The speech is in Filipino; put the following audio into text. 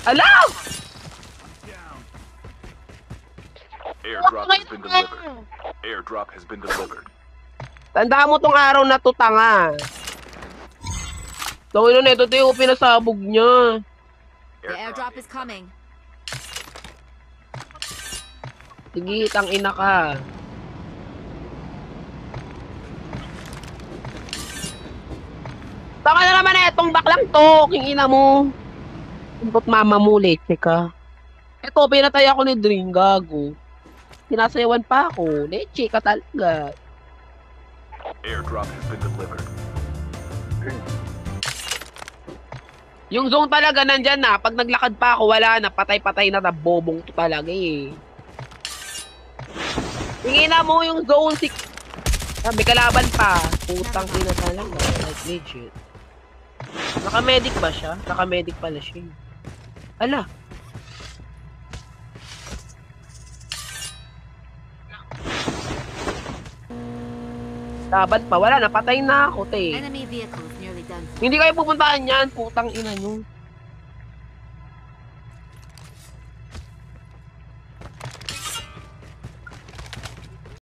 Ala! Airdrop has been delivered. Airdrop has been delivered. Tandaan mo tong araw na to, tanga. So, ino neto, tayo pinasabog niya. The airdrop is coming. Sige, tangina ka. Tanga na naman etong baklang to, king ina mo. Impot mama mo, leche ka. Eto, pinatay ako ni Dream, gago. Sinasayawan pa ako, leche ka talaga. Airdrop has been delivered. Yung zone talaga nandyan na, pag naglakad pa ako, wala na, patay-patay na bobong to talaga eh. Tingin na mo yung zone 6. May kalaban pa. Putang ina talaga, like legit. Naka-medic ba siya? Naka-medic pala siya. Ala. Laban pa, wala, napatay na ako, te. Enemy vehicle nearly done. Hindi kayo pupuntahan yan, putang ina nyo.